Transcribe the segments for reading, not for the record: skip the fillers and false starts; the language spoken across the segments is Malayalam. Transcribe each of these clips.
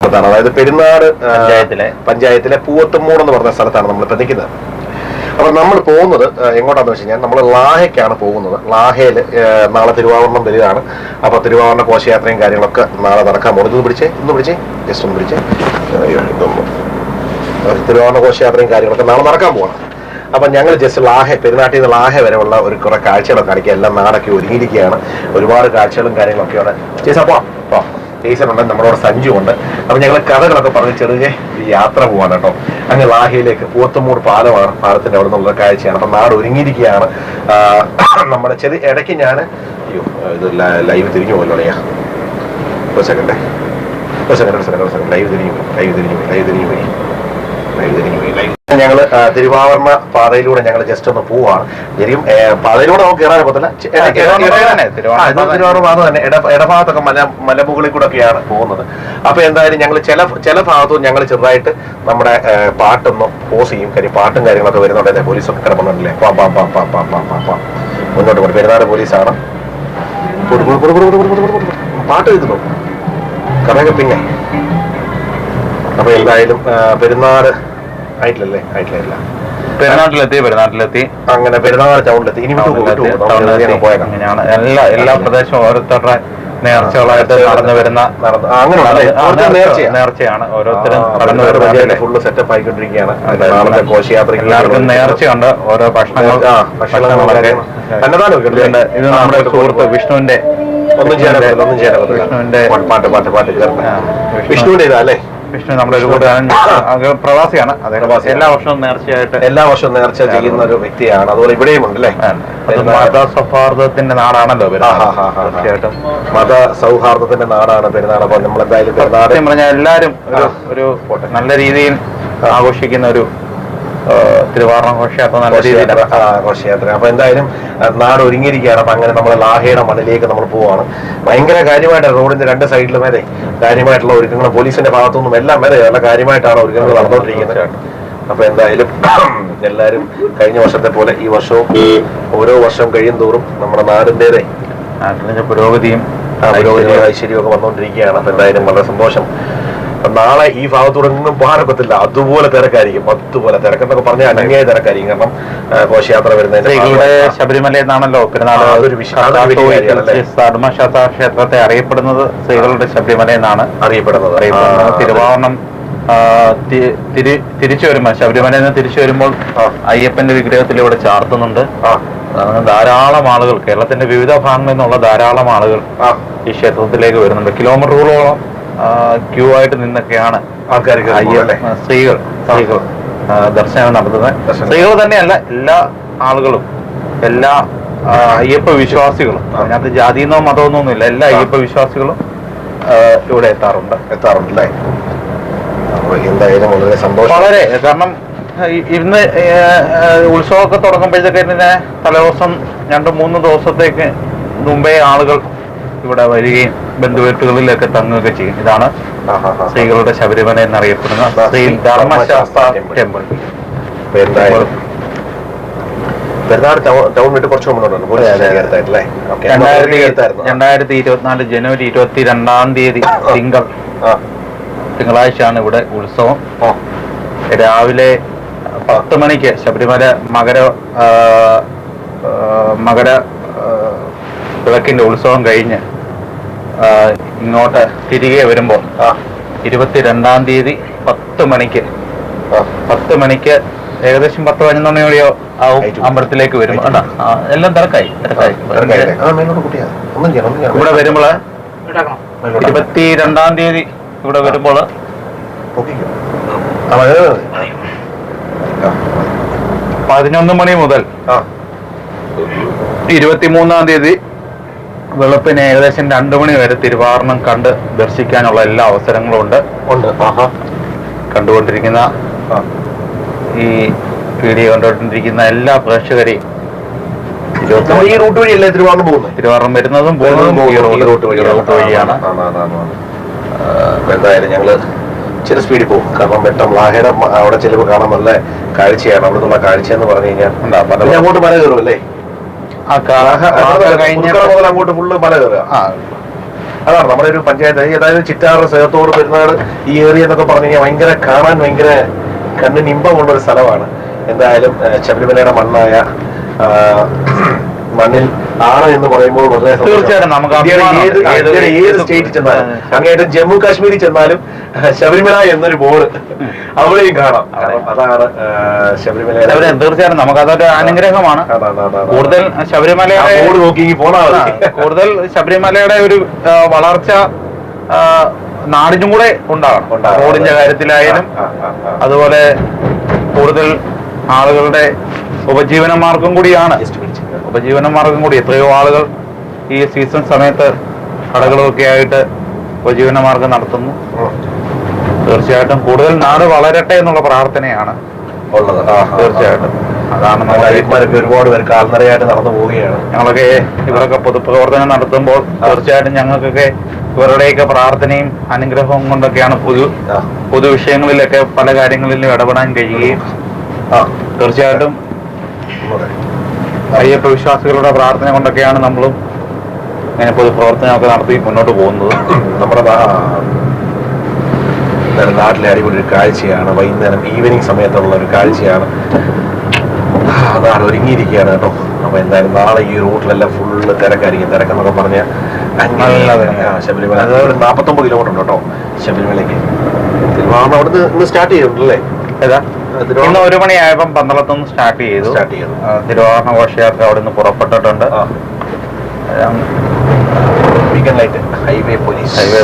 സ്ഥലത്താണ്, അതായത് പെരുന്നാട് പഞ്ചായത്തിലെ പൂവത്തുമൂട് എന്ന് പറഞ്ഞ സ്ഥലത്താണ് നമ്മളിപ്പോൾ നിൽക്കുന്നത്. അപ്പൊ നമ്മൾ പോകുന്നത് എങ്ങോട്ടാന്ന് വെച്ച് കഴിഞ്ഞാൽ നമ്മൾ ലാഹയ്ക്കാണ് പോകുന്നത്. ലാഹയിൽ നാളെ തിരുവാഭരണം വരികയാണ്. അപ്പൊ തിരുവാഭരണ ഘോഷയാത്രയും കാര്യങ്ങളൊക്കെ നാളെ നടക്കാൻ പോകുന്നത്. ഇന്ന് പിടിച്ചേ ജസ്റ്റ് ഒന്ന് പിടിച്ചേ. തിരുവാഭരണ ഘോഷയാത്രയും കാര്യങ്ങളൊക്കെ നാളെ നടക്കാൻ പോകണം. അപ്പൊ ഞങ്ങൾ ജസ്റ്റ് പെരുന്നാട്ടിൽ നിന്ന് ലാഹ വരെ ഉള്ള കുറെ കാഴ്ചകളൊക്കെ കാണിക്കുക. എല്ലാം നാടൊക്കെ ഒരുങ്ങിയിരിക്കുകയാണ്. ഒരുപാട് കാഴ്ചകളും കാര്യങ്ങളൊക്കെയാണ്. ചേച്ചാ പോവാം. ടീച്ചറുണ്ട്, നമ്മുടെ സഞ്ജു ഉണ്ട്. അപ്പൊ ഞങ്ങൾ കഥകളൊക്കെ പറഞ്ഞ് ചെറിയ യാത്ര പോവാണ് കേട്ടോ. അങ്ങ് ലാഹയിലേക്ക്. പൂവത്തുമൂട് പാലമാണ്, പാലത്തിന്റെ അവിടെ നിന്നുള്ള കാഴ്ചയാണ്. അപ്പൊ നാട് ഒരുങ്ങിയിരിക്കുകയാണ്. നമ്മുടെ ഇടയ്ക്ക് ഞാൻ ഇത് ലൈവ് തിരിഞ്ഞു പോലോ. ഒരു സെക്കൻഡ് ലൈവ് തിരിഞ്ഞു പോയി. ഞങ്ങള് തിരുവാഭരണ പാതയിലൂടെ ഞങ്ങൾ ജസ്റ്റ് ഒന്ന് പോവാണ്. ശരിക്കും പാതയിലൂടെ നമുക്ക് കയറാൻ പറ്റില്ല. തിരുവാഭരണ പാത തന്നെ ഇടഭാഗത്തൊക്കെ മലമുകളിൽ കൂടെ ഒക്കെയാണ് പോകുന്നത്. അപ്പൊ എന്തായാലും ഞങ്ങൾ ചില ഭാഗത്തും ഞങ്ങൾ ചെറുതായിട്ട് നമ്മുടെ പാട്ടൊന്ന് പോസ് ചെയ്യും. കാര്യം പാട്ടും കാര്യങ്ങളൊക്കെ വരുന്നുണ്ട്. പോലീസൊക്കെ കിടപ്പുന്നുണ്ടല്ലേ. മുന്നോട്ട് പോയി. പെരുന്നാട് പോലീസാണ്. പാട്ട് എഴുതുന്നു കഥയൊക്കെ പിന്നെ. അപ്പൊ എന്തായാലും പെരുന്നാട് ആയിട്ടില്ല. പെരുന്നാട്ടിലെത്തി അങ്ങനെ പെരുന്നാട് ടൗണിലെത്തി. ഇനി അങ്ങനെയാണ് എല്ലാ പ്രദേശവും ഓരോരുത്തരുടെ നേർച്ചകളായിട്ട് നടന്നു വരുന്ന നേർച്ചയാണ്. ഓരോരുത്തരും കടന്നു വരുന്ന ഫുള്ള് സെറ്റപ്പ് ആയിക്കൊണ്ടിരിക്കുകയാണ്. നാളത്തെ ഘോഷയാത്രയ്ക്ക് എല്ലാവർക്കും നേർച്ചയുണ്ട്. ഓരോ ഭക്ഷണങ്ങളൊക്കെ. ഇത് നമ്മുടെ സുഹൃത്ത് വിഷ്ണുവിന്റെ വിഷ്ണുവിന്റെ ഇതല്ലേ. വിഷ്ണു നമ്മുടെ ഒരു പ്രവാസിയാണ്. എല്ലാ വർഷവും നേർച്ച ചെയ്യുന്ന ഒരു വ്യക്തിയാണ്. അതുപോലെ ഇവിടെയും ഉണ്ട് അല്ലേ. മതസൗഹാർദ്ദത്തിന്റെ നാടാണല്ലോ തീർച്ചയായിട്ടും. മത സൗഹാർദ്ദത്തിന്റെ നാടാണ് പെരുന്നാൾ. അപ്പൊ നമ്മളെന്തായാലും പെരുന്നാൾ പറഞ്ഞാൽ എല്ലാവരും ഒരു നല്ല രീതിയിൽ ആഘോഷിക്കുന്ന ഒരു തിരുവാഭരണ ഘോഷയാത്ര, നല്ല രീതിയിൽ ഘോഷയാത്ര. അപ്പൊ എന്തായാലും നാട് ഒരുങ്ങിയിരിക്കുകയാണ്. അപ്പൊ അങ്ങനെ നമ്മൾ ലാഹയുടെ മണ്ണിലേക്ക് നമ്മൾ പോവാണ്. ഭയങ്കര കാര്യമായിട്ട് റോഡിന്റെ രണ്ട് സൈഡിലും വരെ കാര്യമായിട്ടുള്ള ഒരുക്കങ്ങളും പോലീസിന്റെ ഭാഗത്തുനിന്നും എല്ലാം വരെ നല്ല കാര്യമായിട്ടാണ് ഒരുക്കങ്ങൾ നടന്നുകൊണ്ടിരിക്കുന്നത്. അപ്പൊ എന്തായാലും എല്ലാവരും കഴിഞ്ഞ വർഷത്തെ പോലെ ഈ വർഷവും ഓരോ വർഷം കഴിയും തോറും നമ്മുടെ നാടിന്റെ പുരോഗതിയും ഐശ്വര്യമൊക്കെ വന്നുകൊണ്ടിരിക്കുകയാണ്. അപ്പൊ എന്തായാലും വളരെ സന്തോഷം. നാളെ ഈ ഭാഗത്തൂടൊന്നും പോകാനൊക്കത്തില്ല. അതുപോലെ തിരക്കായിരിക്കും. അതുപോലെ തിരക്കെന്നൊക്കെ പറഞ്ഞാൽ അനങ്ങിയ തിരക്കായിരിക്കും. കാരണം ഘോഷയാത്ര വരുന്നതിന്റെ ശബരിമല എന്നാണല്ലോ പെരുന്നാൾ. ധർമ്മശാസ്ത്ര ക്ഷേത്രത്തെ അറിയപ്പെടുന്നത് സ്ത്രീകളുടെ ശബരിമല എന്നാണ് അറിയപ്പെടുന്നത്. തിരുവാഭരണം തിരിച്ചു വരുമ്പോൾ, ശബരിമലയിൽ നിന്ന് തിരിച്ചു വരുമ്പോൾ അയ്യപ്പന്റെ വിഗ്രഹത്തിൽ ഇവിടെ ചാർത്തുന്നുണ്ട്. ധാരാളം ആളുകൾ, കേരളത്തിന്റെ വിവിധ ഭാഗങ്ങളിൽ നിന്നുള്ള ധാരാളം ആളുകൾ ഈ ക്ഷേത്രത്തിലേക്ക് വരുന്നുണ്ട്. കിലോമീറ്ററുകളോളം ക്യൂ ആയിട്ട് നിന്നൊക്കെയാണ് സ്ത്രീകൾ ദർശനം നടത്തുന്നത്. സ്ത്രീകൾ തന്നെയല്ല, എല്ലാ ആളുകളും, എല്ലാ അയ്യപ്പ വിശ്വാസികളും, അതിനകത്ത് ജാതിയെന്നോ മതമൊന്നും ഇല്ല, എല്ലാ അയ്യപ്പ വിശ്വാസികളും ഇവിടെ എത്താറുണ്ടല്ലേ. എന്തായാലും വളരെ സന്തോഷം. വളരെ, കാരണം ഇന്ന് ഉത്സവമൊക്കെ തുടങ്ങുമ്പോഴത്തേക്ക് തന്നെ തലേദിവസം 2-3 ദിവസത്തേക്ക് മുമ്പേ ആളുകൾ ഇവിടെ വരികയും ബന്ധുവീട്ടുകളിലൊക്കെ തങ്ങുകയൊക്കെ ചെയ്യും. ഇതാണ് സ്ത്രീകളുടെ ശബരിമല എന്നറിയപ്പെടുന്ന ശ്രീ ധർമ്മശാസ്ത്ര ടെമ്പിൾ. രണ്ടായിരത്തി 2024 ജനുവരി 22 തിങ്കളാഴ്ചയാണ് ഇവിടെ ഉത്സവം. രാവിലെ 10 മണിക്ക് ശബരിമല മകര വിളക്കിന്റെ ഉത്സവം കഴിഞ്ഞ് ഇങ്ങോട്ട് തിരികെ വരുമ്പോൾ 22 10 മണിക്ക് ഏകദേശം 10-11 മണിയോടെയോ ആവും അമ്പലത്തിലേക്ക് വരും. എല്ലാം തിരക്കായി. ഇവിടെ വരുമ്പോൾ 22 ഇവിടെ വരുമ്പോൾ 11 മണി മുതൽ 23 വെളുപ്പിന് ഏകദേശം 2 മണി വരെ തിരുവാഭരണം കണ്ട് ദർശിക്കാനുള്ള എല്ലാ അവസരങ്ങളും ഉണ്ട്. കണ്ടുകൊണ്ടിരിക്കുന്ന ഈ വീഡിയോ കണ്ടുകൊണ്ടിരിക്കുന്ന എല്ലാ പ്രേക്ഷകരെയും ഈ റൂട്ട് വഴിയല്ലേ തിരുവാഭരണം വരുന്നതും പോകുന്നതും ഈ റൂട്ട് വഴിയാണ്. എന്തായാലും ഞങ്ങള് ചില സ്പീഡിൽ പോകും. കാരണം വെട്ടം ലാഹയുടെ അവിടെ ചിലവ് കാണാൻ നല്ല കാഴ്ചയാണ്. അവിടെ നിന്നുള്ള കാഴ്ച എന്ന് പറഞ്ഞു കഴിഞ്ഞാൽ അങ്ങോട്ട് മല കയറും അല്ലേ. അങ്ങോട്ട് ഫുള്ള് മല കയറുക. അതാണ് നമ്മുടെ ഒരു പഞ്ചായത്ത്, അതായത് ചിറ്റാറ്, സേത്തോട്, പെരുന്നാട് ഈ ഏരിയ എന്നൊക്കെ പറഞ്ഞു കഴിഞ്ഞാൽ ഭയങ്കര കാണാൻ ഭയങ്കര കണ്ണിന് ഇമ്പമുള്ള ഒരു സ്ഥലമാണ്. എന്തായാലും ശബരിമലയുടെ മണ്ണായ മണ്ണിൽ ആണ് എന്ന് പറയുമ്പോൾ വളരെ തീർച്ചയായിട്ടും നമുക്ക് ഏത് സ്റ്റേറ്റിൽ ചെന്നാലും അങ്ങേറ്റം ജമ്മു കാശ്മീരിൽ ചെന്നാലും ശബരിമല എന്നൊരു ബോർഡ് അവിടെയും കാണാം. അതാണ് ശബരിമല. തീർച്ചയായിട്ടും നമുക്ക് അതൊരു അനുഗ്രഹമാണ്. കൂടുതൽ ശബരിമലയുടെ ബോർഡ് നോക്കി പോണാൽ കൂടുതൽ ശബരിമലയുടെ ഒരു വളർച്ച നാടിനും കൂടെ ഉണ്ടാകണം. റോഡിന്റെ കാര്യത്തിലായാലും അതുപോലെ കൂടുതൽ ആളുകളുടെ ഉപജീവന മാർഗം കൂടിയാണ്. എത്രയോ ആളുകൾ ഈ സീസൺ സമയത്ത് കടകളൊക്കെ ആയിട്ട് ഉപജീവന മാർഗം നടത്തുന്നു. തീർച്ചയായിട്ടും കൂടുതൽ നാട് വളരട്ടെ എന്നുള്ള പ്രാർത്ഥനയാണ് ഉള്ളത്. തീർച്ചയായിട്ടും അതാണ് നമ്മളൊക്കെ ഒരുപാട് പേര് കാൽനടയായിട്ട് നടന്നു പോവുകയാണ്. ഞങ്ങളൊക്കെ ഇവരൊക്കെ പൊതുപ്രവർത്തനം നടത്തുമ്പോൾ തീർച്ചയായിട്ടും ഞങ്ങൾക്കൊക്കെ ഇവരുടെയൊക്കെ പ്രാർത്ഥനയും അനുഗ്രഹവും കൊണ്ടൊക്കെയാണ് പൊതു വിഷയങ്ങളിലൊക്കെ പല കാര്യങ്ങളിലും ഇടപെടാൻ കഴിയുകയും തീർച്ചയായിട്ടും അയ്യപ്പ വിശ്വാസികളുടെ പ്രാർത്ഥന കൊണ്ടൊക്കെയാണ് നമ്മളും ഇങ്ങനെ പൊതുപ്രവർത്തനമൊക്കെ നടത്തി മുന്നോട്ട് പോകുന്നത്. നമ്മുടെ നാട്ടിലെ അടിപൊളി ഒരു കാഴ്ചയാണ്. വൈകുന്നേരം ഈവനിങ് സമയത്തുള്ള ഒരു കാഴ്ചയാണ്. നാളെ ഒരുങ്ങിയിരിക്കുകയാണ് കേട്ടോ. അപ്പൊ എന്തായാലും നാളെ ഈ റൂട്ടിലെല്ലാം ഫുള്ള് തിരക്കായിരിക്കും. തിരക്കെന്നൊക്കെ പറഞ്ഞാൽ ശബരിമല 49 കിലോമീറ്റർ ഉണ്ട് കേട്ടോ ശബരിമലയ്ക്ക്. തിരുവാണ അവിടുന്ന് ഇന്ന് സ്റ്റാർട്ട് ചെയ്തിട്ടുണ്ടല്ലേ? ഏതാ ഇന്ന് 1 മണിയായപ്പം പന്തളത്തുനിന്ന് സ്റ്റാർട്ട് ചെയ്തു. തിരുവാഭരണ ഘോഷയാത്ര അവിടെ നിന്ന് പുറപ്പെട്ടിട്ടുണ്ട്. ഹൈവേ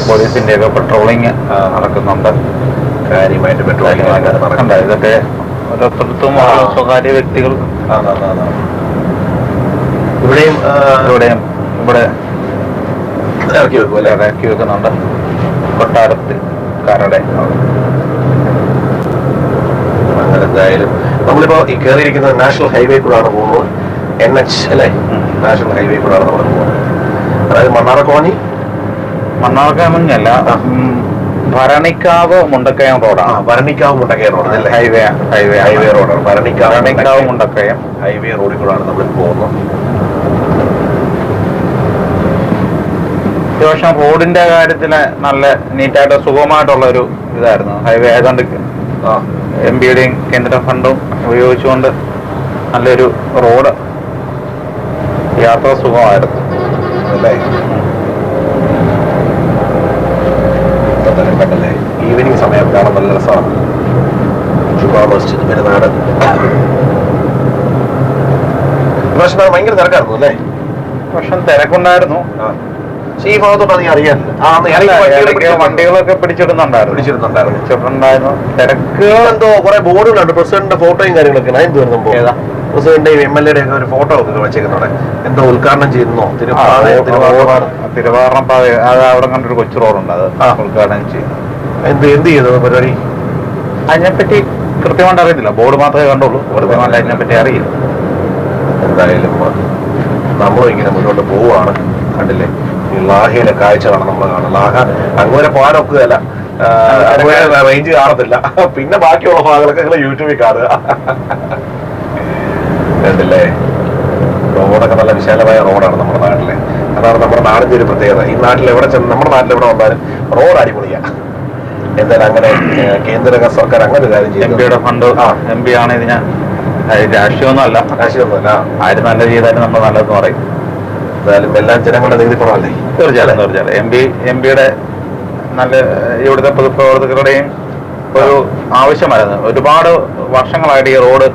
പോലീസിന്റെ ഒക്കെ പെട്രോളിങ് നടക്കുന്നുണ്ട്. കാര്യമായിട്ട് പെട്രോളിങ് നടക്കണ്ട. ഇതൊക്കെ ഓരോരുത്തർക്കും സ്വകാര്യ വ്യക്തികൾ ഇവിടെയും ഇവിടെ ഇറക്കി വെക്കും അല്ലെ? ഇറക്കി വെക്കുന്നുണ്ട്. കൊട്ടാരത്തിൽ കാരുടെ അങ്ങനെ എന്തായാലും നമ്മളിപ്പോ ഈ കയറിയിരിക്കുന്നത് നാഷണൽ ഹൈവേ കൂടാണ് പോകുന്നത്. NH അല്ലെ? നാഷണൽ ഹൈവേ കൂടാണ് നമ്മൾ പോകുന്നത്. അതായത് മണ്ണാർക്കാമല്ല, ഭരണിക്കാവ് മുണ്ടക്കയം റോഡാണ്. ഭരണിക്കാവ് മുണ്ടക്കയം റോഡ് ഹൈവേ റോഡാണ്. ഭരണിക്കാവ് മുണ്ടക്കയം ഹൈവേ റോഡിൽ കൂടാണ് നമ്മൾ പോകുന്നത്. അത്യാവശ്യം റോഡിന്റെ കാര്യത്തില് നല്ല നീറ്റായിട്ട് സുഖമായിട്ടുള്ള ഒരു ഇതായിരുന്നു. ഹൈവേ ആയതുകൊണ്ട് MPയുടെയും കേന്ദ്ര ഫണ്ടും ഉപയോഗിച്ചുകൊണ്ട് നല്ലൊരു റോഡ്, യാത്ര സുഖമായിരുന്നു അല്ലേ? കണ്ടല്ലേ ഈവനിങ് സമയം കാണാൻ നല്ല രസമാണ്. പെരുന്നാട് പക്ഷെ ഭയങ്കര തിരക്കായിരുന്നു അല്ലേ? പക്ഷെ തിരക്കുണ്ടായിരുന്നു. ഈ ഭാഗത്തോട്ട് അധികം അറിയാനില്ല. വണ്ടികളൊക്കെ പിടിച്ചിടുന്നുണ്ടായിരുന്നു. തിരക്ക് എന്തോ കുറെ ബോർഡുകളുണ്ട്. പ്രസിഡന്റിന്റെ ഫോട്ടോയും കാര്യങ്ങളൊക്കെ എന്ത് വരുന്നുമ്പോ പ്രസിഡന്റിന്റെയും MLA യുടെ ഒക്കെ ഒരു ഫോട്ടോ ഒക്കെ വെച്ചേക്കുന്നുണ്ട്. എന്തോ ഉദ്ഘാടനം ചെയ്യുന്നോ? തിരുവാറണം പാത അവിടെ കണ്ടൊരു കൊച്ചു റോഡുണ്ട്, അത് ഉദ്ഘാടനം ചെയ്യും. എന്ത് ചെയ്തു പരിപാടി? അതിനെപ്പറ്റി കൃത്യമായിട്ട് അറിയത്തില്ല. ബോർഡ് മാത്രമേ കണ്ടുള്ളൂ. കൃത്യമായിട്ട് അതിനെപ്പറ്റി അറിയില്ല. എന്തായാലും നമ്മളും ഇങ്ങനെ മുന്നോട്ട് പോവുകയാണ്. കണ്ടില്ലേ ലാഹയിലെ കാഴ്ചകളാണ് നമ്മൾ കാണുന്നത്. ലാഹ അങ്ങനെ പോകാനൊക്കുകയല്ല, അങ്ങനെ റേഞ്ച് കാണത്തില്ല. പിന്നെ ബാക്കിയുള്ള ഭാഗങ്ങളൊക്കെ നിങ്ങൾ യൂട്യൂബിൽ കാണുക. കണ്ടില്ലേ റോഡൊക്കെ നല്ല വിശാലമായ റോഡാണ് നമ്മുടെ നാട്ടിലെ. അതാണ് നമ്മുടെ നാടിന്റെ ഒരു പ്രത്യേകത. ഈ നാട്ടിൽ എവിടെ ചെന്ന് നമ്മുടെ നാട്ടിൽ എവിടെ വന്നാലും റോഡ് അടിപൊളിയാണ്. എന്തായാലും അങ്ങനെ കേന്ദ്ര സർക്കാർ അങ്ങനെ ഒരു കാര്യം ചെയ്യും. MPയുടെ ഫണ്ട് MP ആണ് ഇതിന്. രാഷ്ട്രീയമൊന്നുമല്ല ആര് നല്ല ചെയ്താലും നമ്മൾ നല്ലതെന്ന് പറയും. എന്തായാലും എല്ലാം ജനങ്ങളുടെ നീതി പണമല്ലേ? തീർച്ചയായിട്ടും MPയുടെ നല്ല ഇവിടുത്തെ പൊതുപ്രവർത്തകരുടെയും ഒരു ആവശ്യമായിരുന്നു. ഒരുപാട് വർഷങ്ങളായിട്ട് ഈ റോഡ്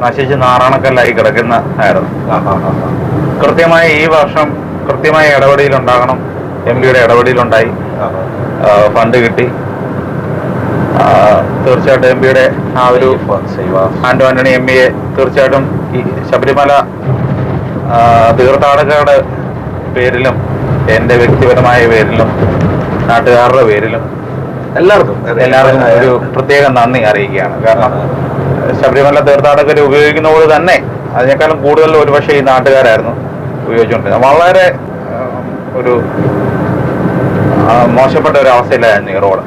നശിച്ച് നാറാണക്കല്ലായി കിടക്കുന്ന ആയിരുന്നു. കൃത്യമായി ഈ വർഷം കൃത്യമായ ഇടപെടലുണ്ടാകണം. MPയുടെ ഇടപെടലുണ്ടായി, ഫണ്ട് കിട്ടി. തീർച്ചയായിട്ടും MPയുടെ ആ ഒരു ആന്റണി MPയെ തീർച്ചയായിട്ടും ഈ ശബരിമല തീർത്ഥാടകരുടെ പേരിലും എൻ്റെ വ്യക്തിപരമായ പേരിലും നാട്ടുകാരുടെ പേരിലും എല്ലാവർക്കും ഒരു പ്രത്യേക നന്ദി അറിയിക്കുകയാണ്. കാരണം ശബരിമല തീർത്ഥാടകർ ഉപയോഗിക്കുന്നതോട് തന്നെ അതിനേക്കാളും കൂടുതൽ ഒരുപക്ഷെ ഈ നാട്ടുകാരായിരുന്നു ഉപയോഗിച്ചുകൊണ്ടിരുന്നത്. വളരെ ഒരു മോശപ്പെട്ട ഒരു അവസ്ഥയിലായിരുന്നു ഈ റോഡ്.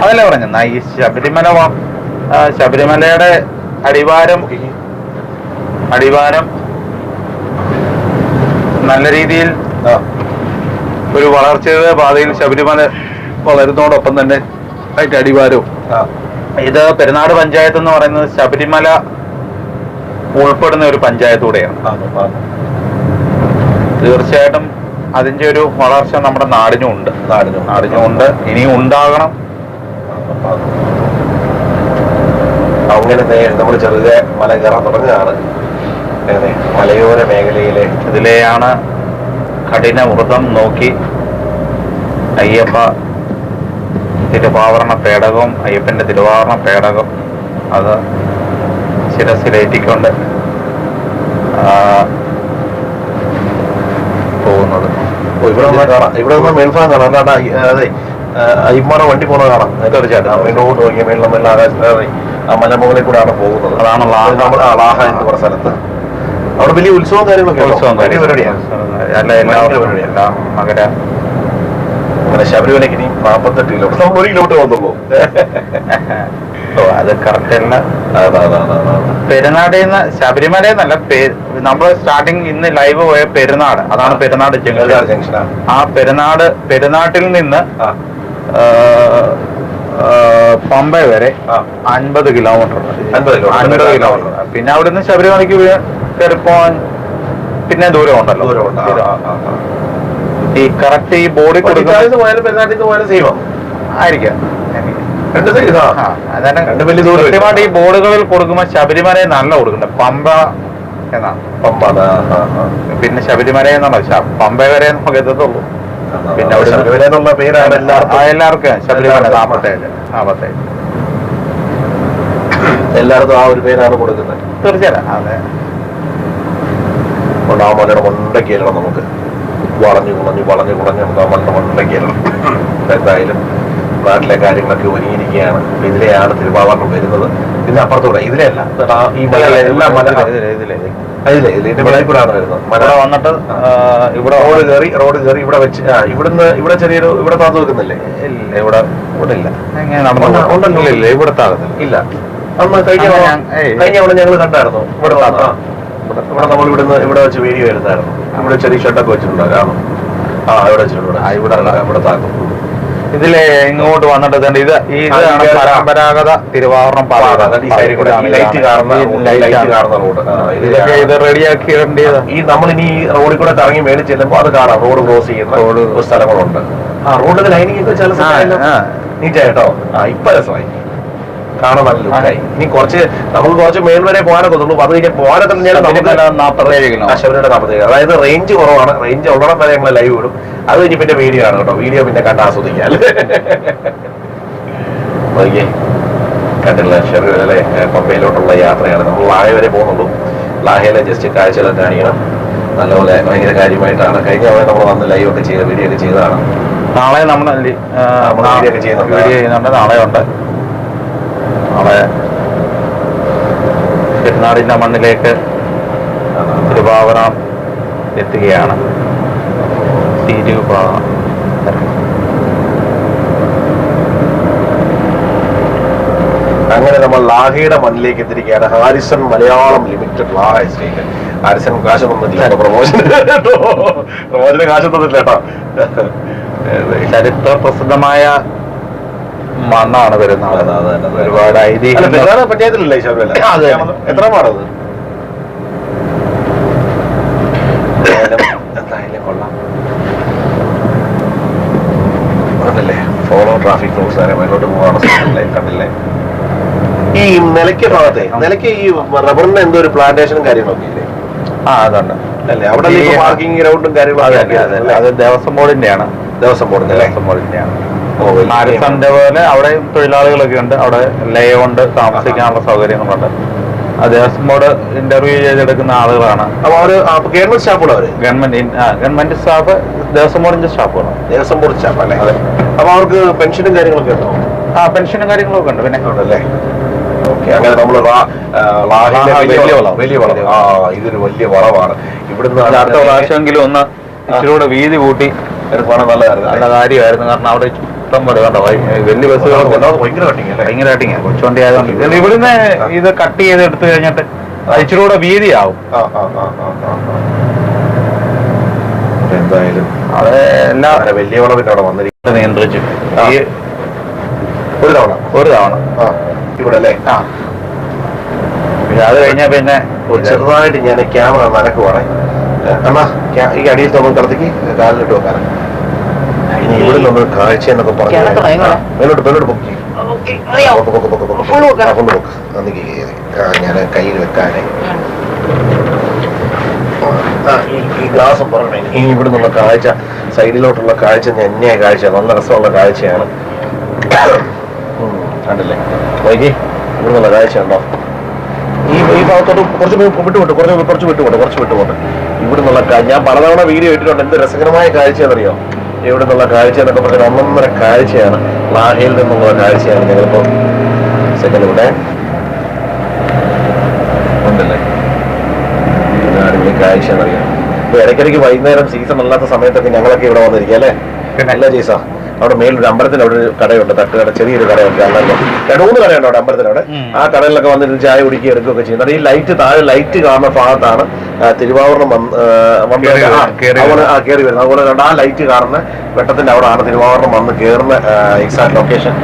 അതല്ലേ പറഞ്ഞു ഈ ശബരിമലയുടെ അടിവാരം നല്ല രീതിയിൽ ഒരു വളർച്ചയുടെ പാതയിൽ ശബരിമല വളരുന്നതോടൊപ്പം തന്നെ അതിന്റെ അടിവാരവും. ഇത് പെരുന്നാട് പഞ്ചായത്ത് എന്ന് പറയുന്നത് ശബരിമല ഉൾപ്പെടുന്ന ഒരു പഞ്ചായത്ത് കൂടെയാണ്. തീർച്ചയായിട്ടും അതിന്റെ ഒരു വളർച്ച നമ്മുടെ നാടിനും ഉണ്ട്, ഇനിയും ഉണ്ടാകണം. അങ്ങനെ നമ്മൾ ചെറുതെ മല കയറാൻ തുടങ്ങുകയാണ്. മലയോര മേഖലയിലെ ഇതിലെയാണ് കഠിന വ്രതം നോക്കി അയ്യപ്പ തിരുവാഭരണ പേടകവും അയ്യപ്പന്റെ തിരുവാഭരണ പേടകം അത് ശിരസിലേറ്റിക്കൊണ്ട് പോകുന്നത്. ഇവിടെ നിന്ന് മേൽഭാഗം കാണാം. അതെ, അയ്യമ്മ വണ്ടി പോകുന്നത് കാണാം. തീർച്ചയായിട്ടും മേലോട്ട് നോക്കിയ മേളിൽ ആകാശം ആ മലമുകളിൽ കൂടെയാണ് പോകുന്നത്. അതാണ് ലാഹ എന്ന് പറഞ്ഞ സ്ഥലത്ത്. അവിടെ വലിയ ഉത്സവം കാര്യങ്ങളൊക്കെ മകര അങ്ങനെ ശബരിമലയ്ക്ക് ഇനി 48 കിലോമീറ്റർ, നമ്മൾ 1 കിലോമീറ്റർ വന്നുള്ളൂ. അത് കറക്റ്റ് അല്ല. പെരുന്നാട് ശബരിമല എന്നല്ല, നമ്മൾ സ്റ്റാർട്ടിങ് ഇന്ന് ലൈവ് പോയ പെരുന്നാട്, അതാണ് പെരുന്നാട് ജംഗ്ഷൻ. ആ പെരുന്നാട്ടിൽ നിന്ന് പമ്പ വരെ 50 കിലോമീറ്റർ. പിന്നെ അവിടുന്ന് ശബരിമലയ്ക്ക് കയറിപ്പോവാൻ പിന്നെ ദൂരം ഉണ്ടല്ലോ. ഈ കറക്റ്റ് ഈ ബോർഡിൽ ആയിരിക്കാം. കൃത്യമായിട്ട് ഈ ബോർഡുകളിൽ കൊടുക്കുമ്പോ ശബരിമല നല്ല കൊടുക്കണ്ട, പമ്പ എന്നാണ്. പിന്നെ ശബരിമല എന്നുള്ള പമ്പ വരെ നമുക്ക് എത്തത്തുള്ളൂ. പിന്നെ എല്ലാവർക്കും ശബരിമല 47 എല്ലായിടത്തും ആ ഒരു പേരാണ് കൊടുക്കുന്നത്. തീർച്ചയായും അതെ. ആ മലയുടെ മണ്ടയ്ക്ക് കയറണം, നമുക്ക് വളഞ്ഞു നമുക്ക് ആ മലയുടെ മണ്ടയ്ക്ക് കയറണം. എന്തായാലും നാട്ടിലെ കാര്യങ്ങളൊക്കെ ഒരുങ്ങിയിരിക്കുകയാണ്. ഇതിലെയാണ് തിരുവാഭരണം വരുന്നത്. ഇതിന് അപ്പുറത്തൂടെ ഇതിലെയല്ല, ഈ മലയിലെ എല്ലാ ഇതിലെ മലയിൽക്കൂടാണ് വരുന്നത്. മല വന്നിട്ട് ഇവിടെ റോഡ് കയറി ഇവിടെ വെച്ച് ഇവിടെ ചെറിയൊരു ഇവിടെ താത്തു വെക്കുന്നില്ലേ? ഇല്ല, ഇവിടെ ഇല്ല. ഉണ്ടല്ലോ, ഇവിടെ താകത്തില്ല. ഇല്ല, അന്ന് കഴിഞ്ഞ അവിടെ ഞങ്ങൾ കണ്ടായിരുന്നു. ഇവിടെ നമ്മൾ ഇവിടെ വെച്ച് വീഡിയോ എടുത്തായിരുന്നു. ഇവിടെ ചെറിയ ഷെഡൊക്കെ വെച്ചിട്ടുണ്ട്, കാണും. ഇവിടെ വെച്ചിട്ടുണ്ട്. ഇവിടെ താക്കും. ഇതിലെ ഇങ്ങോട്ട് വന്നിട്ട് ഇതാണ് പരമ്പരാഗത തിരുവാഭരണം ഇത് റെഡിയാക്കിയത്. ഈ നമ്മളിനി റോഡിൽ കൂടെ കറങ്ങി മേളിൽ ചെല്ലുമ്പോൾ അത് കാണാം. റോഡ് ക്രോസ് ചെയ്യുന്ന സ്ഥലങ്ങളുണ്ട്. റോഡിൽ ലൈനിങ് ചില നീറ്റായിട്ടോ. ഇപ്പൊ രസമായി കാണാൻ, നല്ല ലുക്കായി. ഇനി നമുക്ക് കുറച്ച് മേൽ വരെ പോകാനൊക്കെ തോന്നുന്നു. അത് കഴിഞ്ഞാൽ പോകാനൊക്കെ 47 കിലോ. ശബരിമല 47. അതായത് റേഞ്ച് കുറവാണ്. റേഞ്ച് ഉള്ളിടം വരെ ഞങ്ങൾ ലൈവ് വിടും. അത് കഴിഞ്ഞ് പിന്നെ വീഡിയോ ആണ് കേട്ടോ. വീഡിയോ പിന്നെ കണ്ട് ആസ്വദിക്കാൻ കണ്ടില്ല. ശബരിമല പമ്പയിലോട്ടുള്ള യാത്രയാണ്. നമ്മൾ ലാഹ വരെ പോകുന്നുള്ളൂ. ലാഹയിലെ ജസ്റ്റ് കാഴ്ചകളൊക്കെ കാണിക്കണം. നല്ലപോലെ ഭയങ്കര കാര്യമായിട്ടാണ്. കഴിഞ്ഞ തവണ നമ്മൾ വന്ന് ലൈവ് ഒക്കെ ചെയ്ത് വീഡിയോ ഒക്കെ ചെയ്തതാണ്. നാളെ നമ്മൾ വീഡിയോ ഒക്കെ ചെയ്യുന്നുണ്ട്. നാളെ പെരുന്നാടിന്റെ മണ്ണിലേക്ക് തിരുവാഭരണം എത്തുകയാണ്. അങ്ങനെ നമ്മൾ ലാഹയുടെ മണ്ണിലേക്ക് എത്തിരിക്കുകയാണ്. Harrison Malayalam limited Laha estate. Harrison കാശ് തന്നിട്ടില്ല, പ്രമോഷന് കാശ് തന്നിട്ടില്ല കേട്ടോ. ചരിത്ര പ്രസിദ്ധമായ മണ്ണാണ് പെരുന്നാൾ. ഒരുപാട് ഐതിഹ്യം. പഞ്ചായത്തിലല്ലേ ശബരിമല? എത്ര പാടത്? എന്തായാലും കൊള്ളാം. അതല്ലേ ഫോളോ ട്രാഫിക് റൂൾസ് ആരെ മേലോട്ട് പോകാണ്. കണ്ടില്ലേ ഈ നിലയ്ക്ക് ഈ റബ്ബറിന്റെ എന്തോ ഒരു പ്ലാന്റേഷനും കാര്യങ്ങളൊക്കെ ഇല്ലേ? അതുണ്ട് അല്ലേ? അവിടെ പാർക്കിംഗ് ഗ്രൗണ്ടും കാര്യങ്ങളൊക്കെ അത് ദേവസ്വം ബോർഡിന്റെയാണ്. ഹാരിസന്റെ പോലെ അവിടെ തൊഴിലാളികളൊക്കെ ഉണ്ട്. അവിടെ ലേ ഉണ്ട്, താമസിക്കാനുള്ള സൗകര്യങ്ങളുണ്ട്. ദേവസ്വം ബോർഡ് ഇന്റർവ്യൂ ചെയ്തെടുക്കുന്ന ആളുകളാണ്. അപ്പൊ അവര് ഗവൺമെന്റ് സ്റ്റാഫുകളാണ്. ഗവൺമെന്റ് സ്റ്റാഫ്, ദേവസ്വം ബോർഡിന്റെ സ്റ്റാഫുകളാണ്. ദേവസ്വം ബോർഡ് സ്റ്റാഫ് അല്ലേ? അപ്പൊ അവർക്ക് പെൻഷനും കാര്യങ്ങളൊക്കെ ഉണ്ടോ? പെൻഷനും കാര്യങ്ങളൊക്കെ ഉണ്ട്. പിന്നെ ഉണ്ടല്ലേ? അങ്ങനെ നമ്മള് വലിയ വളവ്. ഇതൊരു വലിയ വളവാണ്. ഇവിടുന്ന് അടുത്ത പ്രാവശ്യമെങ്കിലും ഒന്ന് ഇച്ചിരൂടെ വീതി കൂട്ടി എടുക്കുവാണെങ്കിൽ നല്ല കാര്യമായിരുന്നു. കാരണം അവിടെ ഇഷ്ടം പോലെ കണ്ടോ വലിയ ബസ്സുകളൊക്കെ ഭയങ്കര കട്ടിങ്. കൊച്ചുവണ്ടി ആയതുകൊണ്ട് ഇവിടുന്ന് ഇത് കട്ട് ചെയ്ത് എടുത്തു കഴിഞ്ഞിട്ട് ഇച്ചിരൂടെ വീതിയാവും. എന്തായാലും അത് എല്ലാ വലിയ വളവിന്റെ അവിടെ വന്നിരിക്കുന്നത് നിയന്ത്രിച്ചു ഈ ഒരു തവണ ആ ഇവിടെ അല്ലേ ആ പിന്നെ അത് കഴിഞ്ഞാൽ പിന്നെ ചെറുതായിട്ട് ഞാൻ ക്യാമറ നനക്കുവാണേ അമ്മ ഈ അടിയിൽ തോന്നുന്നു കടത്തേക്ക് കാലിലിട്ട് വെക്കാറ് ഇനി ഇവിടെ നമ്മൾ കാഴ്ച എന്നൊക്കെ പറഞ്ഞു മേലോട്ട് പൊക്കി ഞാൻ കയ്യിൽ വെക്കാനേ ഈ ഗ്ലാസ് പറഞ്ഞേ ഇനി ഇവിടെ നിന്നുള്ള കാഴ്ച സൈഡിലോട്ടുള്ള കാഴ്ച അന്യായ കാഴ്ച നല്ല രസമുള്ള കാഴ്ചയാണ് കണ്ടില്ലേ വൈകി ഇവിടെ നിന്നുള്ള കാഴ്ച ഉണ്ടോ ഈ ഭാഗത്തോട്ട് കുറച്ച് വിട്ടുപോട്ടെ ഇവിടെ നിന്നുള്ള ഞാൻ പലതവണ വീഡിയോ ഇട്ടിട്ടുണ്ട്. എന്ത് രസകരമായ കാഴ്ചയാണെന്നറിയോ ഇവിടെ നിന്നുള്ള കാഴ്ച എന്നൊക്കെ പറഞ്ഞാൽ ഒന്നൊന്നര കാഴ്ചയാണ്. ലാഹയിൽ നിന്നുള്ള കാഴ്ചയാണ്. ഞങ്ങളിപ്പോ സെക്കൻഡ് ഇവിടെ ഉണ്ടല്ലേ അടിപൊളി കാഴ്ച എന്നറിയാം. ഇപ്പൊ ഇടയ്ക്കിടയ്ക്ക് വൈകുന്നേരം സീസൺ അല്ലാത്ത സമയത്തൊക്കെ ഞങ്ങളൊക്കെ ഇവിടെ വന്നിരിക്കുക അല്ലേ? അല്ല ജീസാ അവിടെ മേലൊരു അമ്പലത്തിൽ അവിടെ ഒരു കടയുണ്ട്, തട്ടുകട, ചെറിയൊരു കടയുണ്ട്. അന്നല്ലോ 2-3 കടയുണ്ട് അവിടെ അമ്പലത്തിലവിടെ. ആ കടയിലൊക്കെ വന്നിട്ട് ചായ കുടിക്കുക എടുക്കുകയൊക്കെ ചെയ്യുന്നത്. ഈ ലൈറ്റ് താഴെ ലൈറ്റ് കാണുന്ന ഭാഗത്താണ് തിരുവാഭരണം കയറി വരുന്നത്. അതുപോലെ ആ ലൈറ്റ് കാണുന്ന വെട്ടത്തിന്റെ അവിടെ ആണ് തിരുവാഭരണം വന്ന് കയറുന്ന എക്സാക്ട് ലൊക്കേഷൻ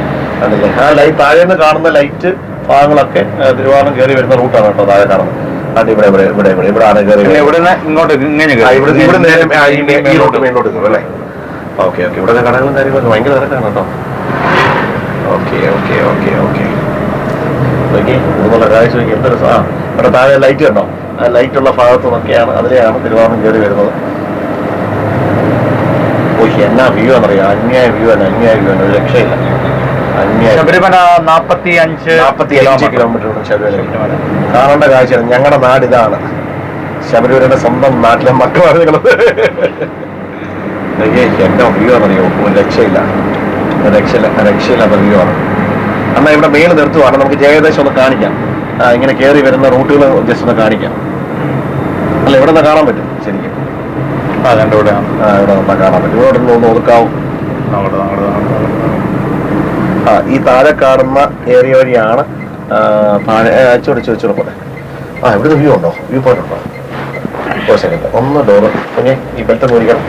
കണ്ടില്ലേ? ആ ലൈറ്റ് താഴെ നിന്ന് കാണുന്ന ലൈറ്റ് ഭാഗങ്ങളൊക്കെ തിരുവാഭരണം കയറി വരുന്ന റൂട്ടാണ് കേട്ടോ താഴെ കാണുന്നത്. അത് ഇവിടെ ആണ് കയറി ഈ റൂട്ട് മെയിനോട്ട് കയറും അല്ലേ? ഓക്കെ ഇവിടെ കടകളും കാര്യങ്ങളൊക്കെ ഭയങ്കര തിരക്കാണ് കേട്ടോ. ഓക്കെ ഇവിടുന്നുള്ള കാഴ്ച നോക്കി എന്ത് രസം. ഇവിടെ താഴെ ലൈറ്റ് കണ്ടോ? ആ ലൈറ്റ് ഉള്ള ഭാഗത്തു നിന്നൊക്കെയാണ് അതിലെയാണ് തിരുവാഭരണം കയറി വരുന്നത്. എന്നാ വ്യൂ ആണെന്നറിയാം. അന്യായ വ്യൂ ആണ്, ഒരു രക്ഷയില്ല. ശബരിമല 45 കിലോമീറ്റർ ശബരിമല കാണേണ്ട കാഴ്ചയാണ്. ഞങ്ങളുടെ നാട് ഇതാണ്. ശബരിമലയുടെ സ്വന്തം നാട്ടിലെ മക്കളാണ് നിങ്ങളത്. എന്റെ വ്യൂ ആണെന്നറിയോ? ഒരു രക്ഷയില്ലാത്ത വ്യൂ ആണ്. എന്നാൽ ഇവിടെ മേല് നിർത്തുവാണ്. നമുക്ക് ഏകദേശം ഒന്ന് കാണിക്കാം. ഇങ്ങനെ കയറി വരുന്ന റൂട്ടുകൾ ജസ്റ്റ് ഒന്ന് കാണിക്കാം. അല്ല ഇവിടെ നിന്ന് കാണാൻ പറ്റും ശരിക്കും. ഇവിടെ നിന്ന് കാണാൻ പറ്റും. ഇവിടെ നിന്ന് ഒതുക്കാവും. ഈ താഴെ കാണുന്ന ഏരിയ വഴിയാണ് താഴെ ചോദിച്ചോടെ പോലെ. ഇവിടെ വ്യൂ ഉണ്ടോ? വ്യൂ പോയിന്റ് ഉണ്ടോ? ഒരു സെക്കൻഡ് ഒന്ന് ഡോറ് പിന്നെ ഈ ബെൽറ്റ് മുറിക്കണം.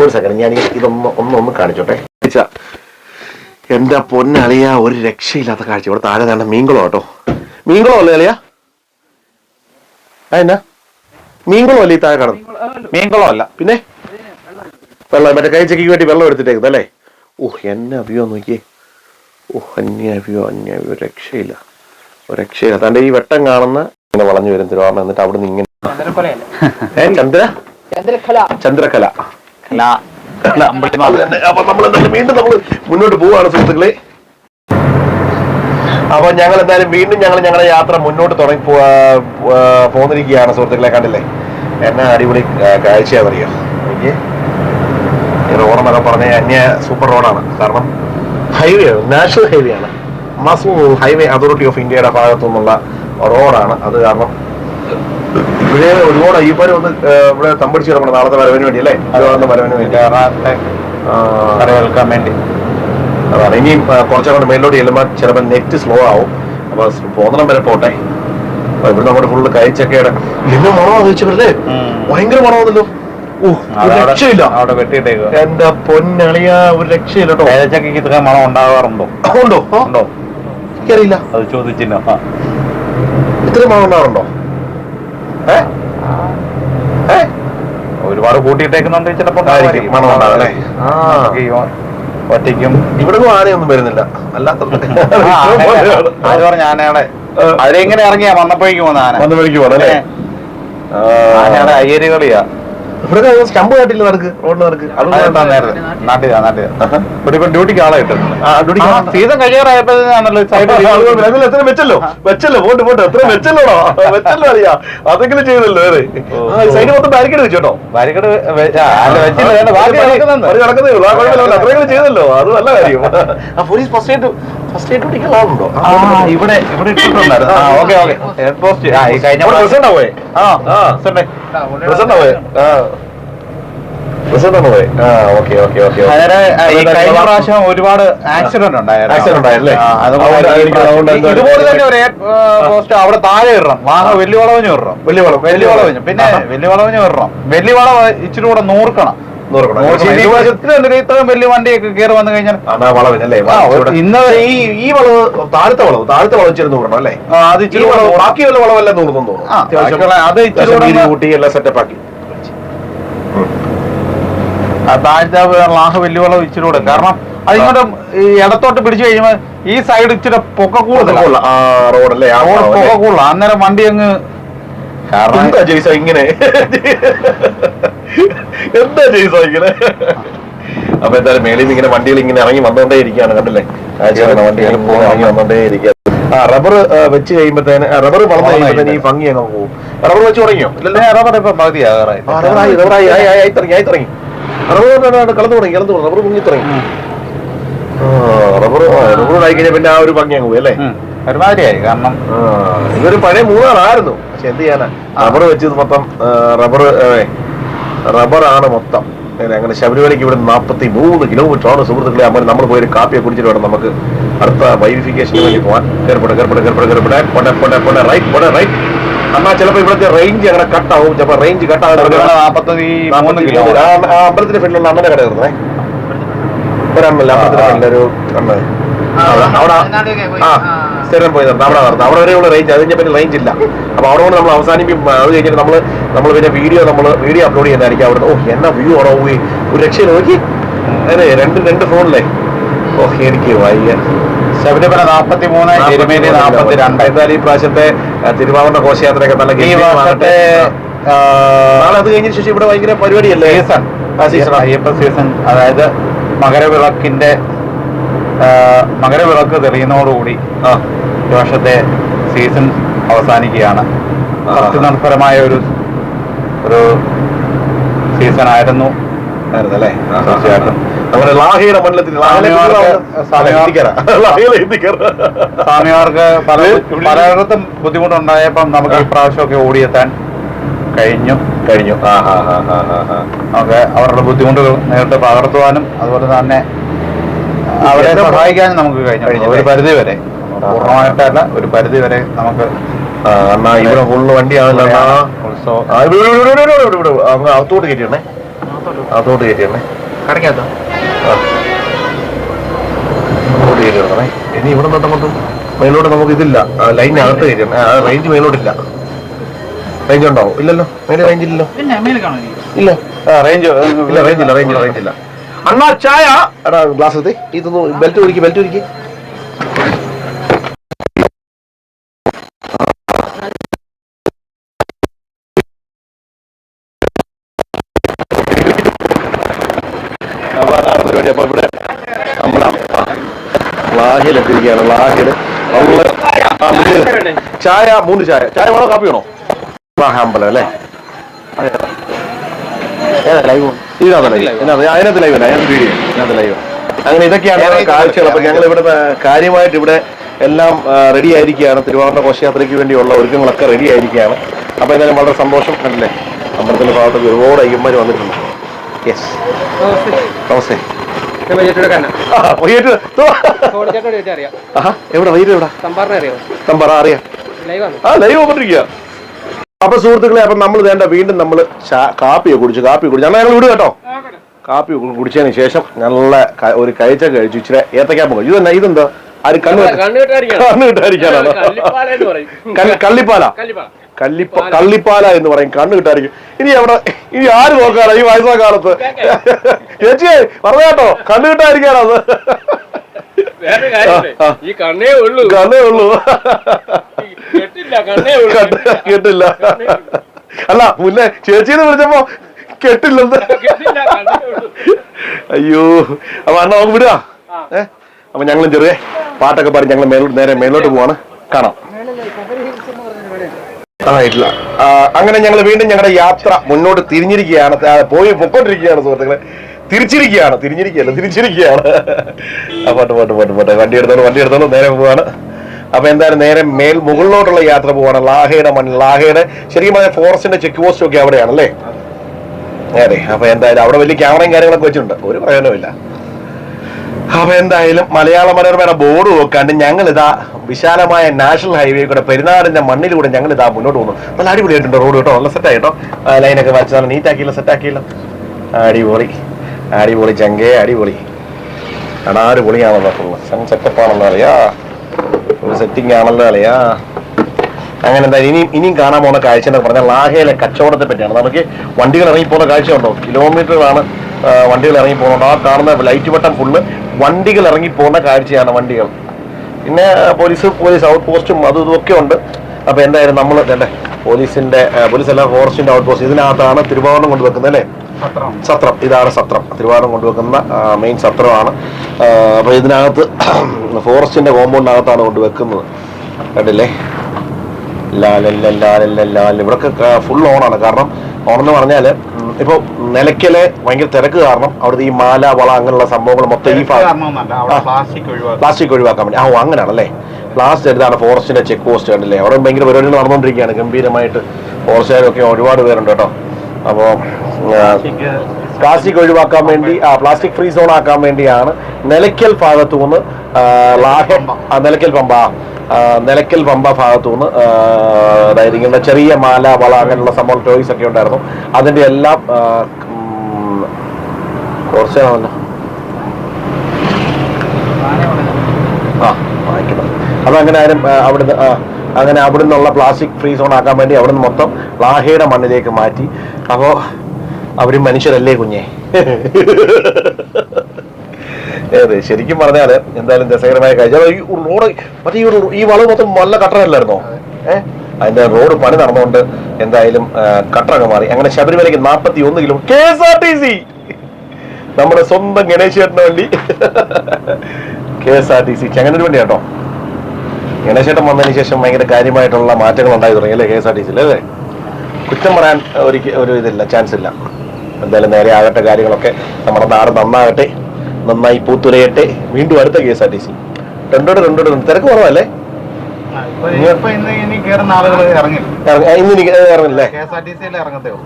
ഒരു സെക്കൻഡ് ഞാൻ ഇതൊന്ന് കാണിച്ചോട്ടെ. എന്റെ പൊന്നളിയ ഒരു രക്ഷയില്ലാത്ത കാഴ്ച. ഇവിടെ താഴെ തന്നെ മീൻകുളം കേട്ടോ. മീൻകുളം അല്ലേ അളിയ? എന്നാ മീൻകുളം അല്ലേ ഈ താഴെ കാണുന്നത്? മീൻകുളം അല്ല, പിന്നെ വെള്ളം മറ്റേ കഴിച്ചക്ക് വേണ്ടി വെള്ളം എടുത്തിട്ടേക്കുന്നത് അല്ലേ? എന്നെ വ്യൂ നോക്കിയേ. അന്യായ വ്യൂ. രക്ഷയില്ല. തന്റെ ഈ വെട്ടം കാണുന്ന ഇങ്ങനെ വളഞ്ഞു വരും തിരുവാഭരണം. എന്നിട്ട് അവിടെ നിന്ന് ഇങ്ങനെ ചന്ദ്രകല. അപ്പൊ വീണ്ടും നമ്മൾ മുന്നോട്ട് പോവാണ് സുഹൃത്തുക്കളെ. അപ്പൊ ഞങ്ങൾ എന്തായാലും വീണ്ടും ഞങ്ങളുടെ യാത്ര മുന്നോട്ട് തുടങ്ങി പോന്നിരിക്കുകയാണ് സുഹൃത്തുക്കളെ. കണ്ടില്ലേ എന്നാ അടിപൊളി കാഴ്ചയാണെന്നറിയോ? എനിക്ക് ഈ റോഡെന്നൊക്കെ പറഞ്ഞ അന്യ സൂപ്പർ റോഡാണ്. കാരണം ഹൈവേ ആണ്, നാഷണൽ ഹൈവേ ആണ്. നാഷണൽ ഹൈവേ അതോറിറ്റി ഓഫ് ഇന്ത്യയുടെ ഭാഗത്തു നിന്നുള്ള റോഡാണ്. അത് കാരണം ഇവിടെ ഒരുപാട് അയ്യപ്പനും ഒന്ന് ഇവിടെ തമ്പടിച്ച് കിടക്കണം നാളത്തെ വരവിന് വേണ്ടി അല്ലേ? വരവിന് വേണ്ടി കേൾക്കാൻ വേണ്ടി. അതാണ്. ഇനിയും കുറച്ചുകൂടെ മേലോട്ട് ചെല്ലുമ്പോൾ ചിലപ്പോൾ നെറ്റ് സ്ലോ ആവും. അപ്പൊ പോന്നണം വരെ പോട്ടെ. അപ്പൊ ഇവിടെ നമ്മുടെ ഫുള്ള് കഴിച്ചൊക്കെയാണ്. എന്നെ മണോ ചോദിച്ചവരല്ലേ? ഭയങ്കര മണമാണല്ലോ. രക്ഷയില്ല. അവിടെ വെട്ടിയിട്ടേക്ക്. എന്റെ പൊന്നളിയ ഒരു രക്ഷയില്ല കേട്ടോ. ഏലച്ചക്കയ്ക്ക് ഇത്ര മണം ഉണ്ടാകാറുണ്ടോ? ഉണ്ടോ? എനിക്കറിയില്ല. അത് ചോദിച്ചില്ല. ഇത്ര മണം ഉണ്ടാകാറുണ്ടോ? ഒരുപാട് കൂട്ടിയിട്ടേക്കുന്നുണ്ട്. ചിലപ്പോ മണം ഉണ്ടാകല്ലേ? ഒറ്റയ്ക്കും ഇവിടെ ആനയൊന്നും വരുന്നില്ല. അല്ലാത്ത ആര് പറഞ്ഞ ആനയുടെ അതിലെങ്ങനെ ഇറങ്ങിയാ വന്നപ്പോഴേക്കും പോന്ന ആന വന്നപ്പോഴേക്കും പോണല്ലേ? ആനയുടെ അയ്യര് കളിയാ. ഇവിടെ സ്റ്റമ്പ് കാട്ടില്ല നടക്ക് റോഡിൽ നടക്ക്. നാട്ടിലാ ഇവിടെ ഇപ്പൊ ഡ്യൂട്ടിക്ക് ആളെ കിട്ടും. സീസൺ കഴിയാറായപ്പോഴാണല്ലോ എത്ര വെച്ചല്ലോ പോട്ട് എത്ര വെച്ചല്ലോടോ അറിയാ. അതെങ്കിലും ചെയ്തല്ലോ. സൈഡ് മൊത്തം ബാരിക്കേഡ് വെച്ചോട്ടോ. ബാരിക്കേഡ് നടക്കുന്നേ ഉള്ളൂ. അത്രയെങ്കിലും ചെയ്തല്ലോ. അത് നല്ല കാര്യം. പോലീസ് ഫസ്റ്റ് എയ്ഡ് ഡ്യൂട്ടിക്കുള്ള ആളുണ്ടോ? ഇവിടെ ഇട്ടിട്ടുണ്ടായിരുന്നു. കഴിഞ്ഞ പ്രസണ്ടാവേ റിസോർട്ടാണ് പോയി. Okay okay okay. കഴിഞ്ഞ പ്രാവശ്യം ഒരുപാട് ആക്സിഡന്റ് ഉണ്ടായിരുന്നു. ഇതുപോലെ തന്നെ ഒരു പോസ്റ്റ് അവിടെ താഴെ ഇടണം. വലിയ വളവിന് ഇടണം. വലിയ വളവിന് പിന്നെ വലിയ വളവിന് ഇടണം. വലിയ വളവ് ഇച്ചിരി കൂടെ നൂർക്കണം. ഇത്രയും വലിയ വണ്ടിയൊക്കെ കയറി വന്നു കഴിഞ്ഞാൽ വളവിനല്ലേ ഇന്ന് ഈ വളവ് താഴത്തെ വളവ് ഇച്ചിരി നൂറണം അല്ലേ? അത് ഇച്ചിരി ബാക്കിയുള്ള വളവെല്ലാം നൂറുന്നു തോന്നുന്നു. അത് ഇച്ചിരി കൂട്ടി എല്ലാം സെറ്റപ്പ് ആക്കി താഴത്തെ വലിയ വളവ് ഇച്ചിരി കൂടെ. കാരണം അതിങ്ങോട്ട് ഇടത്തോട്ട് പിടിച്ചു കഴിയുമ്പോ ഈ സൈഡ് ഇച്ചിരി പൊക്ക കൂടുതലാണ്. റോഡല്ലേ പൊക്ക കൂടുതലാണ്. അന്നേരം വണ്ടി അങ്ങ് എന്താ ജയ്സ ഇങ്ങനെ ഇങ്ങനെ. അപ്പൊ എന്തായാലും മേളിൽ നിന്ന് ഇങ്ങനെ വണ്ടികൾ ഇങ്ങനെ ഇറങ്ങി വന്നോണ്ടേ ഇരിക്കുകയാണ്. കണ്ടില്ലേ വണ്ടികൾ ഇറങ്ങി വന്നോണ്ടേ ഇരിക്കുക. റബ്ബർ വെച്ച് കഴിയുമ്പോഴത്തേന് റബ്ബർ വളർന്നു കഴിയുമ്പോഴത്തേന് ഈ ഭംഗി അങ്ങ് പോകും. റബ്ബർ വെച്ച് തുടങ്ങിയോ? ഇല്ലല്ലേ? റബ്ബർ ഇപ്പൊ പകുതിയാകാറായി. തുടങ്ങി റബ്ബർ കളന്നു തുടങ്ങി റബ്ബർ മുങ്ങി തുടങ്ങി. റബ്ബർ ആയി കഴിഞ്ഞാൽ പിന്നെ ആ ഒരു ഭംഗി അങ്ങ് പോയി അല്ലേ? ഒരുമാതിരിയായി. കാരണം ഇതൊരു പഴയ മൂന്നാറായിരുന്നു. പക്ഷെ എന്ത് ചെയ്യാനാ, റബ്ബർ വെച്ചത് മൊത്തം റബ്ബറാണ് മൊത്തം. അങ്ങനെ ശബരിമലയ്ക്ക് ഇവിടെ 43 കിലോമീറ്റർ ആണ് സുഹൃത്തുക്കളെ. അമ്മ നമ്മൾ പോയി ഒരു കാപ്പിയെ കുടിച്ചിട്ട് വേണം നമുക്ക് അടുത്ത വൈരിഫിക്കേഷന് വേണ്ടി പോകാൻ. റൈറ്റ്. എന്നാ ചിലപ്പോ ഇവിടുത്തെ റേഞ്ച് അങ്ങനെ കട്ടാവും. ചിലപ്പോ റേഞ്ച് കട്ടാകുന്ന അമ്പലത്തിന്റെ ഫ്രണ്ടിലുള്ള അണ്ണന്റെ കട ഇരുന്നേ. ഒരണ്ണല്ല അമ്പലത്തിന്റെ ഫ്രണ്ടിലൊരു അണ്ണ അവിടെ സ്ഥിരം പോയി നടന്നു. അവിടെ വരെയുള്ള റേഞ്ച്. അത് കഴിഞ്ഞാൽ പിന്നെ റേഞ്ച് ഇല്ല. അപ്പൊ അവിടെ കൊണ്ട് നമ്മൾ അവസാനിപ്പിക്കും. അത് കഴിഞ്ഞിട്ട് നമ്മൾ പിന്നെ വീഡിയോ അപ്ലോഡ് ചെയ്യുന്നതായിരിക്കും. അവിടെ എന്നാ വ്യൂ ആണോ ഒരു രക്ഷ നോക്കി. അതെ രണ്ട് ഫോണിലെ എനിക്ക് വയ്യ. ശബരിമല 43, എരുമേലി 42. എന്തായാലും ഈ പ്രാവശ്യത്തെ തിരുവാഭരണ ഘോഷയാത്രയൊക്കെ നല്ല നാളെ അത് കഴിഞ്ഞ ശേഷം ഇവിടെ ഭയങ്കര പരിപാടിയല്ലേ? Season Ayyappa season. അതായത് മകരവിളക്ക് തെളിയുന്നതോടുകൂടി ഈ വർഷത്തെ സീസൺ അവസാനിക്കുകയാണ്. ഭക്തിനിർഭരമായ ഒരു സീസൺ ആയിരുന്നു അല്ലേ? തീർച്ചയായിട്ടും. നമ്മുടെ ലാഹയുടെ മണ്ഡലത്തിൽ സ്വാമിമാർക്ക് പലയിടത്തും ബുദ്ധിമുട്ടുണ്ടായപ്പം നമുക്ക് ഈ പ്രാവശ്യമൊക്കെ ഓടിയെത്താൻ കഴിഞ്ഞു. നമുക്ക് അവരുടെ ബുദ്ധിമുട്ടുകൾ നേരിട്ട് പകർത്തുവാനും അതുപോലെ തന്നെ അവരെ സഹായിക്കാനും നമുക്ക് കഴിഞ്ഞു. ഒരു പരിധി വരെ, പൂർണ്ണമായിട്ടല്ല, ഒരു പരിധി വരെ നമുക്ക്. ഇവിടെ ഫുള്ള് വണ്ടിയാണല്ലോ. അകത്തോട്ട് കയറ്റിയണേ. ഇനി ഇവിടെ തൊട്ടങ്ങോട്ടും മേലോട്ട് നമുക്ക് ഇതില്ല. ലൈനകത്ത് കയറ്റണം. റേഞ്ച് മേലോട്ടില്ല. റേഞ്ച് ഉണ്ടാവും? ഇല്ലല്ലോ, മേലെ റേഞ്ച് ഇല്ലല്ലോ. ഇല്ല, റേഞ്ച് ഇല്ല. അണ്ണാ ചായ. എടാ ഗ്ലാസ് എടുത്തേ. ഇതൊന്ന് ബെൽറ്റ് ഒരുക്കി. അപ്പൊ ഇവിടെ ലാഹിലെത്തിരിക്കുകയാണ്. ലാഹില് ചായ 3 ചായ വേണോ കാപ്പി വേണോ? അമ്പലം അല്ലേ? അതിനകത്ത് ലൈവ് അങ്ങനെ ഇതൊക്കെയാണ് കാഴ്ചകൾ. അപ്പൊ ഞങ്ങൾ ഇവിടെ കാര്യമായിട്ട് ഇവിടെ എല്ലാം റെഡി ആയിരിക്കുകയാണ്. തിരുവാഭരണ ഘോഷയാത്രയ്ക്ക് വേണ്ടിയുള്ള ഒരുക്കങ്ങളൊക്കെ റെഡി ആയിരിക്കുകയാണ്. അപ്പൊ എന്തായാലും വളരെ സന്തോഷം. കണ്ടില്ലേ, അമ്പലത്തിന്റെ ഭാഗത്തേക്ക് ഒരുപാട് അയ്യന്മാർ വന്നിട്ടുണ്ട്. യെസ്, നമസ്തേ. എവിടെ തമ്പാറ അറിയാം. ലൈവ് വന്നിരിക്കുക. അപ്പൊ സുഹൃത്തുക്കളെ, അപ്പൊ നമ്മൾ വേണ്ട വീണ്ടും നമ്മൾ കാപ്പി കുടിച്ചു. ഞങ്ങൾ വിടുക കേട്ടോ. കാപ്പി കുടിച്ചതിന് ശേഷം നല്ല ഒരു കഴിച്ചൊക്കെ കഴിച്ചു. ഇച്ചിരി ഏത്തക്കാ പോകും. ഇതെന്താ ആര് കണ്ണുകിട്ടായിരിക്കാനാണ്? കള്ളിപ്പാല എന്ന് പറയും. കണ്ണു കിട്ടായിരിക്കും. ഇനി ആര് നോക്കാനാ ഈ വയസ്സാ കാലത്ത്? ചേച്ചിയെ പറഞ്ഞാട്ടോ, കണ്ണു കിട്ടായിരിക്കാനത്. കണ്ണേ ഉള്ളൂ. കേട്ടില്ല. അല്ല, മുന്നേ ചേച്ചിന്ന് വിളിച്ചപ്പോ കെട്ടില്ലെന്ന്. അയ്യോ. അപ്പൊ അണ്ണ നമുക്ക് വിടുക. അപ്പൊ ഞങ്ങളും ചെറിയ പാട്ടൊക്കെ പറഞ്ഞ് ഞങ്ങൾ നേരെ മേലോട്ട് പോവാണ്. കാണാം. അങ്ങനെ ഞങ്ങൾ വീണ്ടും ഞങ്ങളുടെ യാത്ര മുന്നോട്ട് തിരിഞ്ഞിരിക്കുകയാണ്. പൊക്കോണ്ടിരിക്കുകയാണ് സുഹൃത്തുക്കളെ. തിരിച്ചിരിക്കുകയാണ്. പോട്ടെ. വണ്ടി എടുത്തോളൂ. നേരെ പോവാണ്. അപ്പൊ എന്തായാലും നേരെ മുകളിലോട്ടുള്ള യാത്ര പോവാണ്. ലാഹയുടെ ശരിക്കും പറഞ്ഞാൽ ഫോറസ്റ്റിന്റെ ചെക്ക് പോസ്റ്റ് ഒക്കെ അവിടെയാണ് അല്ലേ? അതെ. അപ്പൊ എന്തായാലും അവിടെ വലിയ ക്യാമറയും കാര്യങ്ങളൊക്കെ വെച്ചിട്ടുണ്ട്, ഒരു പ്രയോജനമില്ല. അപ്പൊ എന്തായാലും മലയാള മനോരമയുടെ ബോർഡ് നോക്കാണ്ട് ഞങ്ങൾ ഇതാ വിശാലമായ നാഷണൽ ഹൈവേ കൂടെ പെരുന്നാടിന്റെ മണ്ണിലൂടെ ഞങ്ങൾ ഇതാ മുന്നോട്ട് പോകുന്നു. നല്ല അടിപൊളിയായിട്ടുണ്ട് റോഡ് കേട്ടോ, നല്ല സെറ്റ് ആയിട്ടോ. ലൈനൊക്കെ വരച്ച് നല്ല നീറ്റ് ആക്കിയില്ല, സെറ്റ് ആക്കിയില്ല. അടിപൊളി അടിപൊളി ചങ്കേ, അടിപൊളി അടാറ് പൊളിയാണല്ലോ, ഫുള്ള് സെറ്റപ്പ് ആണല്ലോ അല്ലയാ, ഒരു സെറ്റിംഗ് ആണല്ലോ അല്ലയാ. അങ്ങനെ എന്താ ഇനിയും കാണാൻ പോകുന്ന കാഴ്ച എന്ന് പറഞ്ഞാൽ ലാഹയിലെ കച്ചവടത്തെ പറ്റിയാണ്. നമുക്ക് വണ്ടികൾ ഇറങ്ങിപ്പോകുന്ന കാഴ്ചയുണ്ടോ, കിലോമീറ്ററുകളാണ് വണ്ടികൾ ഇറങ്ങിപ്പോകുന്നുണ്ട്. ആ കാണുന്ന ലൈറ്റ് വട്ടം ഫുള്ള് വണ്ടികൾ ഇറങ്ങിപ്പോകുന്ന കാഴ്ചയാണ് വണ്ടികൾ. പിന്നെ പോലീസ് ഔട്ട് പോസ്റ്റും അതും ഇതൊക്കെ ഉണ്ട്. അപ്പൊ എന്തായാലും നമ്മൾ പോലീസിന്റെ പോലീസല്ല ഫോറസ്റ്റിന്റെ ഔട്ട് പോസ്റ്റ് ഇതിനകത്താണ് തിരുവാഭരണം കൊണ്ടുവെക്കുന്നത് അല്ലേ, സത്രം. ഇതാണ് സത്രം, തിരുവാഭരണം കൊണ്ടുവെക്കുന്ന മെയിൻ സത്രമാണ്. അപ്പൊ ഇതിനകത്ത് ഫോറസ്റ്റിന്റെ കോമ്പൗണ്ടിനകത്താണ് കൊണ്ടുവെക്കുന്നത്. കണ്ടില്ലേ, ലാൽ ഇവിടൊക്കെ ഫുൾ ഓണാണ്. കാരണം ഓണെന്ന് പറഞ്ഞാല് ഇപ്പൊ നിലയ്ക്കല് ഭയങ്കര തിരക്ക് കാരണം അവിടുത്തെ ഈ മാല വള അങ്ങനെയുള്ള സംഭവങ്ങൾ മൊത്തം ഈ പ്ലാസ്റ്റിക് ഒഴിവാക്കാൻ വേണ്ടി. അങ്ങനെയാണല്ലേ, പ്ലാസ്റ്റിക് എടുത്താണ് ഫോറസ്റ്റിന്റെ ചെക്ക് പോസ്റ്റ്. കണ്ടില്ലേ, അവിടെ ഭയങ്കര പരിപാടികൾ നടന്നുകൊണ്ടിരിക്കുകയാണ് ഗംഭീരമായിട്ട്. ഫോറസ്റ്റുകാരൊക്കെ ഒരുപാട് പേരുണ്ട് കേട്ടോ. അപ്പോ പ്ലാസ്റ്റിക് ഒഴിവാക്കാൻ വേണ്ടി പ്ലാസ്റ്റിക് ഫ്രീ സോൺ ആക്കാൻ വേണ്ടിയാണ് നിലയ്ക്കൽ ഭാഗത്തു നിന്ന് നിലയ്ക്കൽ പമ്പ ഭാഗത്തു നിന്ന് അതായത് ഇങ്ങനെ ചെറിയ മാല വള അങ്ങനെയുള്ള സംഭവം ടോയ്സ് ഒക്കെ ഉണ്ടായിരുന്നു. അതിന്റെ എല്ലാം കുറച്ചാണല്ലോ വാങ്ങിക്കുന്നത്. അതങ്ങനെ ആരും അവിടെ നിന്നുള്ള പ്ലാസ്റ്റിക് ഫ്രീ സോൺ ആക്കാൻ വേണ്ടി അവിടെ നിന്ന് മൊത്തം ലാഹയുടെ മണ്ണിലേക്ക് മാറ്റി. അപ്പോ അവരും മനുഷ്യരല്ലേ കുഞ്ഞെ. അതെ, ശരിക്കും പറഞ്ഞാല് എന്തായാലും രസകരമായ കാഴ്ച. ഈ റോഡ് മറ്റേ ഈ വളവ് മൊത്തം നല്ല കട്ടറല്ലായിരുന്നോ? അതിന്റെ റോഡ് പണി നടന്നുകൊണ്ട് എന്തായാലും കട്ടറൊക്കെ മാറി. അങ്ങനെ ശബരിമലയ്ക്ക് 41 കിലോ KSRTC, നമ്മുടെ സ്വന്തം ഗണേശ് ചേട്ടന് വേണ്ടി KSRTC ചെങ്ങന്നൂർ വേണ്ടി കേട്ടോ. ഗണേശ് ചേട്ടൻ വന്നതിന് ശേഷം ഭയങ്കര കാര്യമായിട്ടുള്ള മാറ്റങ്ങൾ ഉണ്ടായി തുടങ്ങി അല്ലേ KSRTC അല്ലേ. കുറ്റം പറയാൻ ഒരു ഇതില്ല, ചാൻസ് ഇല്ല. എന്തായാലും നേരെ ആകട്ടെ കാര്യങ്ങളൊക്കെ, നമ്മുടെ നാട് നന്നാകട്ടെ, നന്നായി പൂത്തുലയട്ടെ. വീണ്ടും അടുത്ത KSRTC തിരക്ക് കുറവല്ലേ? ഇറങ്ങില്ലേ? KSRTC ഇറങ്ങത്തുള്ളൂ.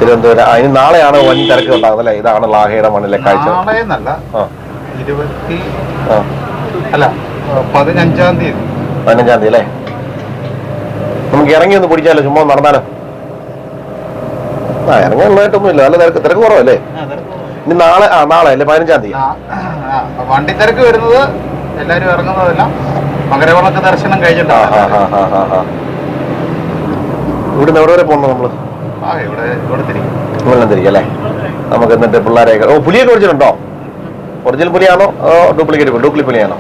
തിരുവനന്തപുരം അതിന് നാളെയാണ് വൻ തിരക്ക് ഉണ്ടാകുന്നത് അല്ലേ. ഇതാണ് ലാഹയുടെ മണ്ണിലെ കാഴ്ച. 15-ാം തീയതി അല്ലേ. നമുക്ക് ഇറങ്ങി ഒന്ന് പിടിച്ചാലോ, ചുമ്മാ നടന്നാലോ? ഇറങ്ങാനുള്ളതായിട്ടൊന്നും ഇല്ല, നല്ല തിരക്ക് കുറവല്ലേ. ഇനി നാളെ അല്ലേ 15-ാം തീയതി വണ്ടി തിരക്ക് വരുന്നത്. എല്ലാരും ഇറങ്ങുന്നതെല്ലാം മകരവിളക്ക് ദർശനം കഴിഞ്ഞിട്ടാണ്. ഇവിടുന്ന് എവിടെ വരെ പോകണം നമ്മള്? ഇവിടെ തിരിക്കും അല്ലേ. നമുക്ക് എന്നിട്ട് പിള്ളേരെയൊക്കെ പുലിയൊക്കെ ഓടിച്ചിട്ടുണ്ടോ? Original പുലിയാണോ duplicate പുലിയാണോ?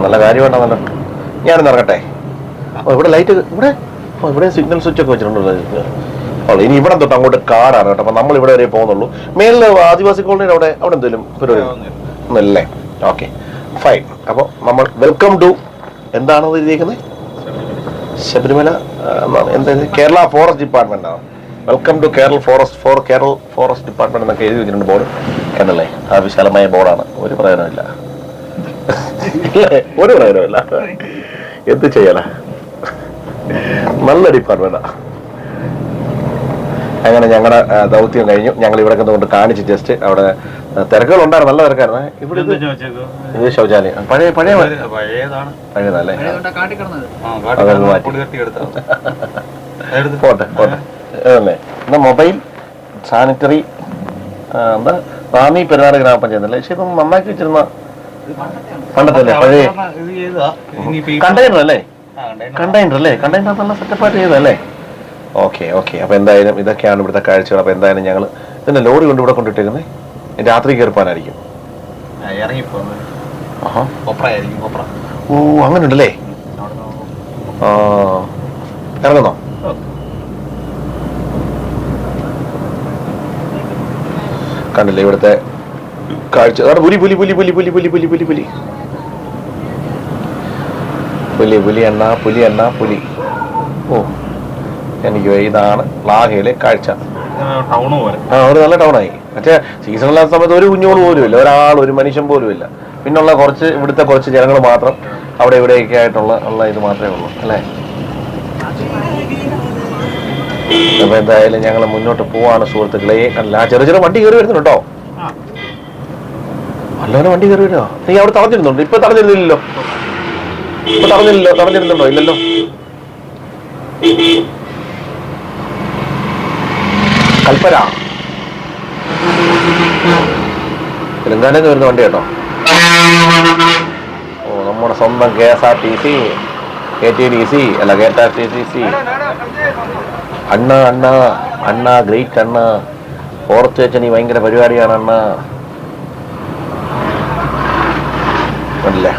നല്ല കാര്യമായിട്ടാണല്ലോ. ഞാനൊന്ന് ഇറങ്ങട്ടെ. ഇവിടെ ലൈറ്റ് ഇവിടെ സിഗ്നൽ സ്വിച്ച് ഒക്കെ വെച്ചിട്ടുണ്ടല്ലോ. ഇനി ഇവിടെ തൊട്ട് അങ്ങോട്ട് കാടാണ് കേട്ടോ. അപ്പൊ നമ്മൾ ഇവിടെ വരെ പോകുന്നുള്ളൂ. മേളില് ആദിവാസി കോളനിയുടെ അവിടെ എന്തെങ്കിലും പരിപാടി ഒന്നല്ലേ? Okay, fine. അപ്പൊ നമ്മൾ വെൽക്കം ടു എന്താണ് എഴുതിയിരിക്കുന്നത്? ശബരിമല എന്താ, കേരള ഫോറസ്റ്റ് ഡിപ്പാർട്ട്മെന്റ് ആണ്. Welcome to Kerala forest department എന്നൊക്കെ എഴുതി വെച്ചിട്ടുണ്ട് ബോർഡ്. എന്നല്ലേ, ആ വിശാലമായ ബോർഡാണ്. ഒരു പ്രയോജനമില്ല, ഒരു പ്രയോജനമില്ല. എന്ത് ചെയ്യാനാ, നല്ല ഡിപ്പാർട്ട്മെന്റാ. അങ്ങനെ ഞങ്ങളുടെ ദൗത്യം കഴിഞ്ഞു. ഞങ്ങൾ ഇവിടെ കൊണ്ട് കാണിച്ച് ജസ്റ്റ് അവിടെ തിരക്കുകളുണ്ടായിരുന്നു, നല്ല തിരക്കായിരുന്നു. ഇവിടെ ഇത് ശൗചാലയം പഴയതല്ലേ. പോട്ടെ അതല്ലേ. എന്നാ മൊബൈൽ സാനിറ്ററി എന്താ റാന്നി പെരുന്നാട് ഗ്രാമപഞ്ചായത്ത് അല്ലേ. പക്ഷെ ഇതൊന്നും നന്നാക്കി വെച്ചിരുന്ന പണ്ടത്തല്ലേ, പഴയ കണ്ടെയ്നർ അല്ലേ. കണ്ടെയ്നർ നല്ല സെറ്റപ്പായിട്ട് ചെയ്തല്ലേ. ഓക്കെ. അപ്പൊ എന്തായാലും ഇതൊക്കെയാണ് ഇവിടുത്തെ കാഴ്ചകൾ. അപ്പൊ എന്തായാലും ഞങ്ങൾ പിന്നെ ലോറി കൊണ്ട് ഇവിടെ കൊണ്ടിട്ടിരുന്നത് രാത്രി കയറിപ്പാനായിരിക്കും. അങ്ങനെ ഉണ്ടല്ലേ. ഇറങ്ങുന്നോ? കണ്ടില്ലേ ഇവിടുത്തെ കാഴ്ച. പുലി പുലി പുലി പുലി പുലി പുലി പുലി പുലി പുലി പുലി പുലി എണ്ണ പുലി. എനിക്ക് ഇതാണ് ലാഹയിലെ കാഴ്ച. ഒരു നല്ല ടൗണായി. മറ്റേ സീസണില്ലാത്ത സമയത്ത് ഒരു കുഞ്ഞോള് പോലും ഇല്ല, ഒരു മനുഷ്യൻ പോലും ഇല്ല. പിന്നുള്ള ഇവിടുത്തെ കുറച്ച് ജനങ്ങൾ മാത്രം അവിടെ ഇവിടെയൊക്കെ ആയിട്ടുള്ള ഇത് മാത്രമേ ഉള്ളൂ അല്ലേ? അപ്പൊ എന്തായാലും ഞങ്ങൾ മുന്നോട്ട് പോവാണ് സുഹൃത്തുക്കളെ. അല്ല ചെറിയ ചെറിയ വണ്ടി കയറി വരുന്നുണ്ടോ? അല്ലാതെ വണ്ടി കയറി വരുമോ? നീ അവിടെ തടഞ്ഞിരുന്നുണ്ടോ? ഇപ്പൊ തടഞ്ഞിരുന്നില്ലല്ലോ. ഇപ്പൊ തടഞ്ഞിരുന്നുണ്ടോ? ഇല്ലല്ലോ. കൽപ്പന തെലങ്കാനയിൽ വരുന്ന വണ്ടി കേട്ടോ. ഓ, നമ്മുടെ സ്വന്തം KSRTC, KTDC അല്ല KTRTC. അണ്ണ ഗ്രേറ്റ് അണ്ണ. ഓർത്ത് വെച്ച നീ ഭയങ്കര പരിപാടിയാണ് അണ്ണ. അല്ലേ?